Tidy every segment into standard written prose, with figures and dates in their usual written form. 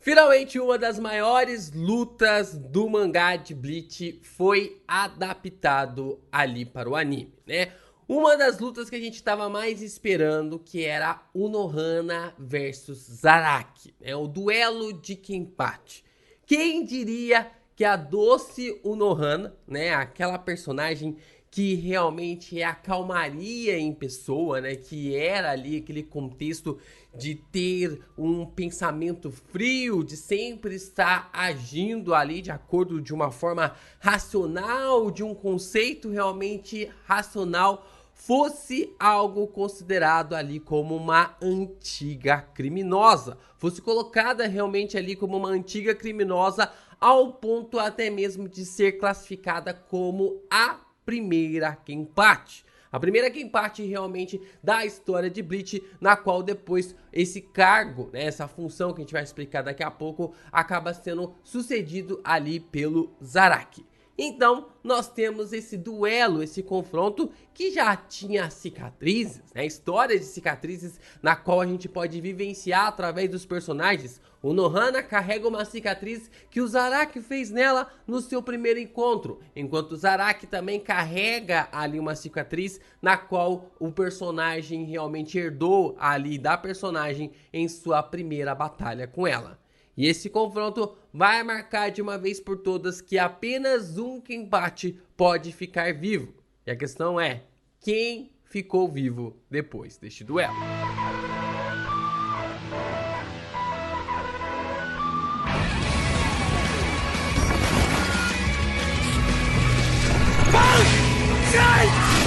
Finalmente, uma das maiores lutas do mangá de Bleach foi adaptado ali para o anime, né? Uma das lutas que a gente estava mais esperando, que era Unohana versus Zaraki, né? O duelo de Kenpachi. Quem diria que a doce Unohana, né? Aquela personagem que realmente é a calmaria em pessoa, né? Que era ali aquele contexto de ter um pensamento frio, de sempre estar agindo ali de acordo de uma forma racional, de um conceito realmente racional, fosse algo considerado ali como uma antiga criminosa, fosse colocada realmente ali como uma antiga criminosa, ao ponto até mesmo de ser classificada como a primeira Kenpachi. A primeira Kenpachi realmente da história de Bleach, na qual depois esse cargo, né, essa função que a gente vai explicar daqui a pouco, acaba sendo sucedido ali pelo Zaraki. Então, nós temos esse duelo, esse confronto que já tinha cicatrizes, né? Histórias de cicatrizes na qual a gente pode vivenciar através dos personagens. O Nohana carrega uma cicatriz que o Zaraki fez nela no seu primeiro encontro, enquanto o Zaraki também carrega ali uma cicatriz na qual o personagem realmente herdou ali da personagem em sua primeira batalha com ela. E esse confronto vai marcar de uma vez por todas que apenas um Kenpachi pode ficar vivo. E a questão é, quem ficou vivo depois deste duelo?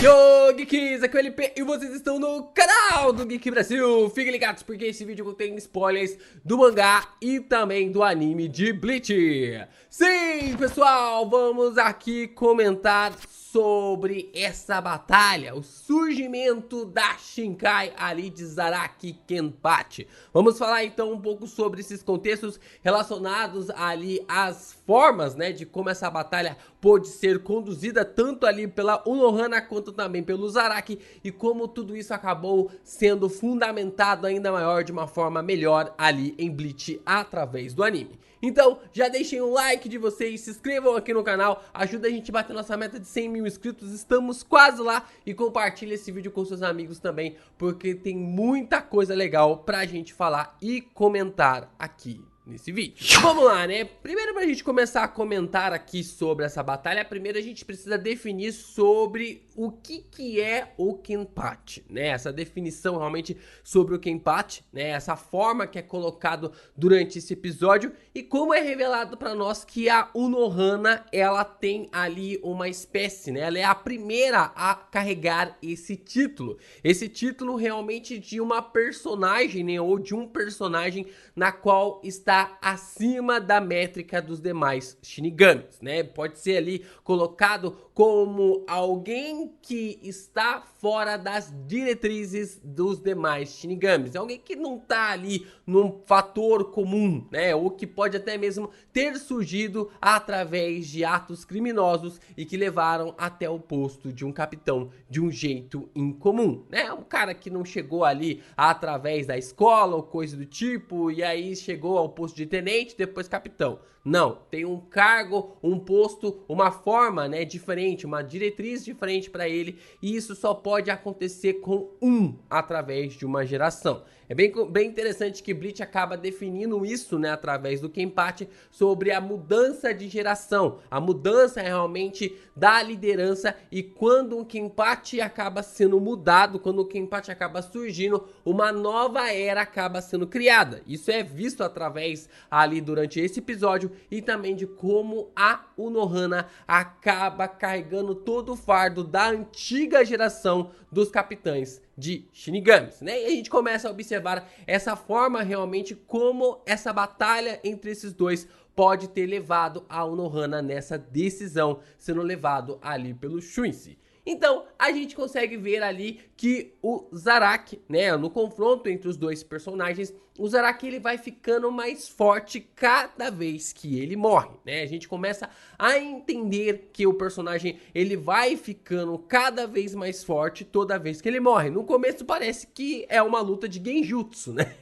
Yo, Geeks, aqui é o LP e vocês estão no canal do Geek Brasil. Fiquem ligados porque esse vídeo contém spoilers do mangá e também do anime de Bleach. Sim, pessoal, vamos aqui comentar sobre essa batalha, o surgimento da Shinkai ali de Zaraki Kenpachi. Vamos falar então um pouco sobre esses contextos relacionados ali às formas, né, de como essa batalha pôde ser conduzida tanto ali pela Unohana quanto também pelo Zaraki e como tudo isso acabou sendo fundamentado ainda maior de uma forma melhor ali em Bleach através do anime. Então, já deixem um like de vocês, se inscrevam aqui no canal, ajuda a gente a bater nossa meta de 100 mil inscritos, estamos quase lá, e compartilhe esse vídeo com seus amigos também, porque tem muita coisa legal pra gente falar e comentar aqui nesse vídeo. Vamos lá, né? Primeiro, pra gente começar a comentar aqui sobre essa batalha, primeiro a gente precisa definir sobre o que é o Kenpachi, né? Essa definição realmente sobre o Kenpachi, né? Essa forma que é colocado durante esse episódio e como é revelado pra nós que a Unohana, ela tem ali uma espécie, né? Ela é a primeira a carregar esse título realmente de uma personagem, né? Ou de um personagem na qual está acima da métrica dos demais Shinigamis, né? Pode ser ali colocado como alguém que está fora das diretrizes dos demais Shinigamis, alguém que não tá ali num fator comum, né? Ou que pode até mesmo ter surgido através de atos criminosos e que levaram até o posto de um capitão de um jeito incomum, né? Um cara que não chegou ali através da escola ou coisa do tipo e aí chegou ao posto de tenente, depois capitão. Não, tem um cargo, um posto, uma forma, né, diferente, uma diretriz diferente para ele, e isso só pode acontecer com através de uma geração. É bem interessante que Bleach acaba definindo isso, né, através do Kenpachi, sobre a mudança de geração, a mudança realmente da liderança, e quando um Kenpachi acaba sendo mudado, quando o Kenpachi acaba surgindo, uma nova era acaba sendo criada. Isso é visto através ali durante esse episódio e também de como a Unohana acaba carregando todo o fardo da antiga geração dos capitães de Shinigamis, né? E a gente começa a observar essa forma realmente como essa batalha entre esses dois pode ter levado a Unohana nessa decisão, sendo levado ali pelo Shuichi. Então, a gente consegue ver ali que o Zaraki, né, no confronto entre os dois personagens, o Zaraki ele vai ficando mais forte cada vez que ele morre, né? A gente começa a entender que o personagem ele vai ficando cada vez mais forte toda vez que ele morre. No começo parece que é uma luta de genjutsu, né?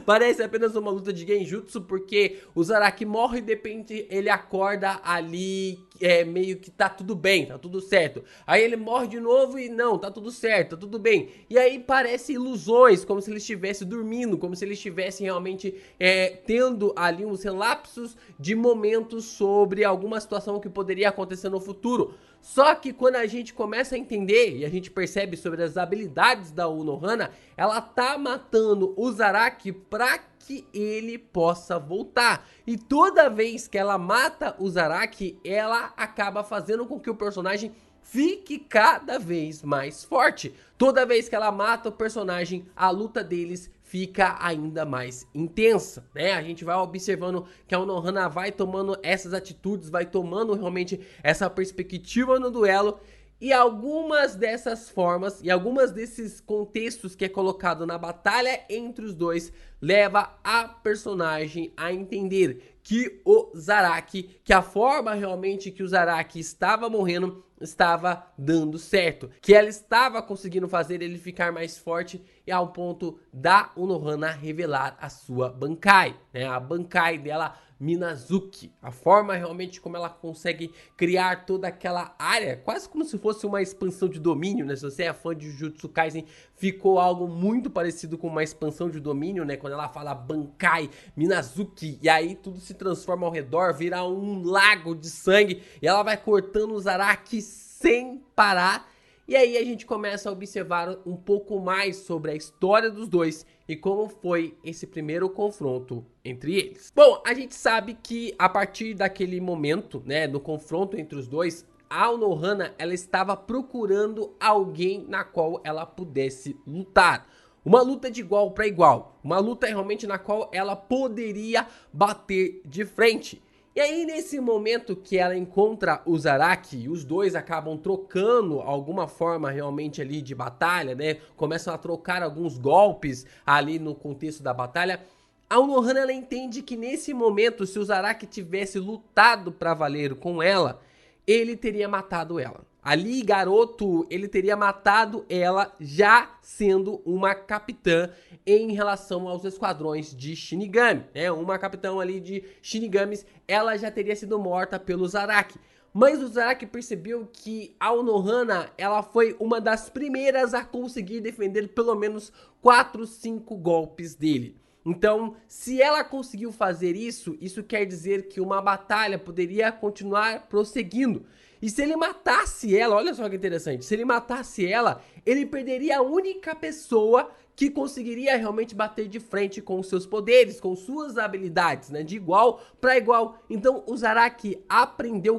Parece apenas uma luta de genjutsu porque o Zaraki morre e de repente ele acorda ali, meio que tá tudo bem, tá tudo certo. Aí ele morre de novo e não, tá tudo certo, tá tudo bem. E aí parece ilusões, como se ele estivesse dormindo, como se ele estivesse realmente tendo ali uns relapsos de momentos sobre alguma situação que poderia acontecer no futuro. Só que quando a gente começa a entender e a gente percebe sobre as habilidades da Unohana, ela tá matando o Zaraki pra que ele possa voltar. E toda vez que ela mata o Zaraki, ela acaba fazendo com que o personagem fique cada vez mais forte. Toda vez que ela mata o personagem, a luta deles fica ainda mais intensa, né? A gente vai observando que a Unohana vai tomando essas atitudes, vai tomando realmente essa perspectiva no duelo. E algumas dessas formas e algumas desses contextos que é colocado na batalha entre os dois leva a personagem a entender que o Zaraki, que a forma realmente que o Zaraki estava morrendo estava dando certo, que ela estava conseguindo fazer ele ficar mais forte e ao ponto da Unohana revelar a sua Bankai, né? A Bankai dela, Minazuki, a forma realmente como ela consegue criar toda aquela área, quase como se fosse uma expansão de domínio, né? Se você é fã de Jujutsu Kaisen, ficou algo muito parecido com uma expansão de domínio, né? Quando ela fala Bankai, Minazuki, e aí tudo se transforma ao redor, vira um lago de sangue, e ela vai cortando o Zaraki sem parar. E aí a gente começa a observar um pouco mais sobre a história dos dois e como foi esse primeiro confronto entre eles. Bom, a gente sabe que a partir daquele momento, né, do confronto entre os dois, a Unohana, ela estava procurando alguém na qual ela pudesse lutar. Uma luta de igual para igual, uma luta realmente na qual ela poderia bater de frente. E aí nesse momento que ela encontra o Zaraki, os dois acabam trocando alguma forma realmente ali de batalha, né? Começam a trocar alguns golpes ali no contexto da batalha. A Unohana, ela entende que nesse momento, se o Zaraki tivesse lutado pra valer com ela, ele teria matado ela. Ali, garoto, ele teria matado ela já sendo uma capitã em relação aos esquadrões de Shinigami, né? Uma capitã ali de Shinigamis, ela já teria sido morta pelo Zaraki. Mas o Zaraki percebeu que a Unohana, ela foi uma das primeiras a conseguir defender pelo menos 4, 5 golpes dele. Então, se ela conseguiu fazer isso, isso quer dizer que uma batalha poderia continuar prosseguindo. E se ele matasse ela, olha só que interessante, se ele matasse ela, ele perderia a única pessoa que conseguiria realmente bater de frente com os seus poderes, com suas habilidades, né, de igual para igual. Então o Zaraki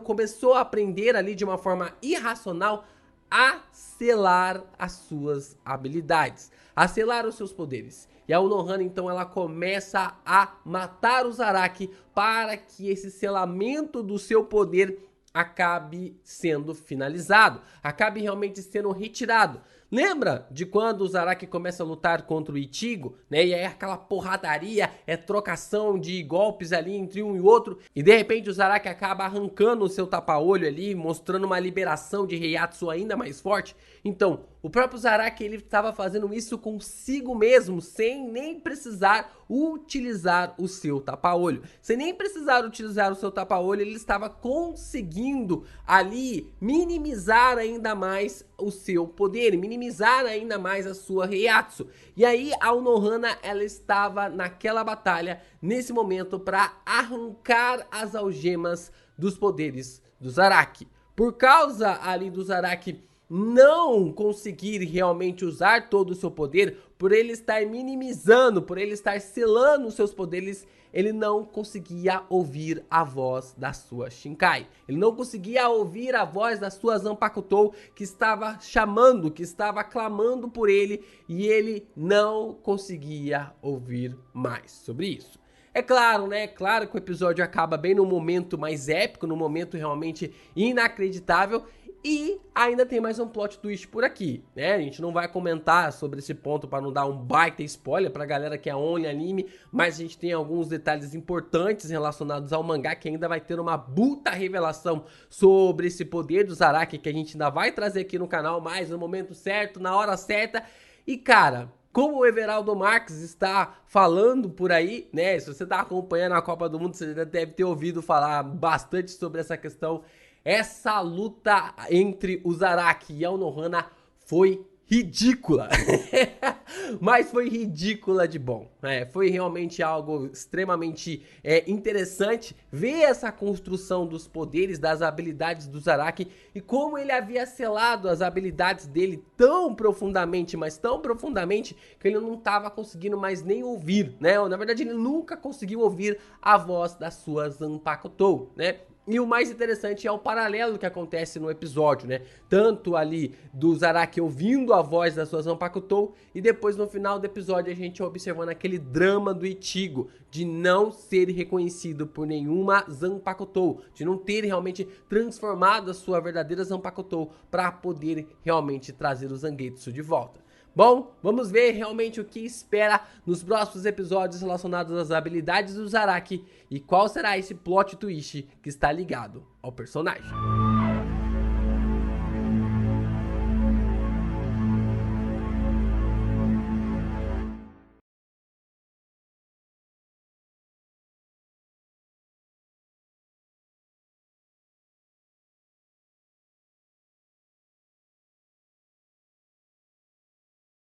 começou a aprender ali de uma forma irracional a selar as suas habilidades, a selar os seus poderes. E a Unohana, então, ela começa a matar o Zaraki para que esse selamento do seu poder acabe sendo finalizado, acabe realmente sendo retirado. Lembra de quando o Zaraki começa a lutar contra o Ichigo, né? E aí aquela porradaria, trocação de golpes ali entre um e outro, e de repente o Zaraki acaba arrancando o seu tapa-olho ali, mostrando uma liberação de Heiatsu ainda mais forte. Então, o próprio Zaraki, ele estava fazendo isso consigo mesmo, sem nem precisar utilizar o seu tapa-olho. Sem nem precisar utilizar o seu tapa-olho, ele estava conseguindo ali minimizar ainda mais o seu poder, minimizar ainda mais a sua Heiatsu. E aí a Unohana, ela estava naquela batalha, nesse momento, para arrancar as algemas dos poderes do Zaraki. Por causa ali do Zaraki não conseguir realmente usar todo o seu poder, por ele estar minimizando, por ele estar selando os seus poderes, ele não conseguia ouvir a voz da sua Shinkai. Ele não conseguia ouvir a voz da sua Zanpakutou, que estava chamando, que estava clamando por ele, e ele não conseguia ouvir mais sobre isso. É claro, né? Claro que o episódio acaba bem num momento mais épico, num momento realmente inacreditável. E ainda tem mais um plot twist por aqui, né? A gente não vai comentar sobre esse ponto para não dar um baita spoiler pra galera que é only anime, mas a gente tem alguns detalhes importantes relacionados ao mangá que ainda vai ter uma puta revelação sobre esse poder do Zaraki que a gente ainda vai trazer aqui no canal, mas no momento certo, na hora certa. E cara, como o Everaldo Marques está falando por aí, né? Se você está acompanhando a Copa do Mundo, você já deve ter ouvido falar bastante sobre essa questão. Essa luta entre o Zaraki e a Konohana foi ridícula. Mas foi ridícula de bom, né? Foi realmente algo extremamente interessante ver essa construção dos poderes, das habilidades do Zaraki e como ele havia selado as habilidades dele tão profundamente, mas tão profundamente que ele não estava conseguindo mais nem ouvir, né? Na verdade, ele nunca conseguiu ouvir a voz da sua Zanpakuto, né? E o mais interessante é o paralelo que acontece no episódio, né? Tanto ali do Zaraki ouvindo a voz da sua Zanpakuto e depois no final do episódio a gente observando aquele drama do Ichigo de não ser reconhecido por nenhuma Zanpakuto, de não ter realmente transformado a sua verdadeira Zanpakuto para poder realmente trazer o Zangetsu de volta. Bom, vamos ver realmente o que espera nos próximos episódios relacionados às habilidades do Zaraki e qual será esse plot twist que está ligado ao personagem.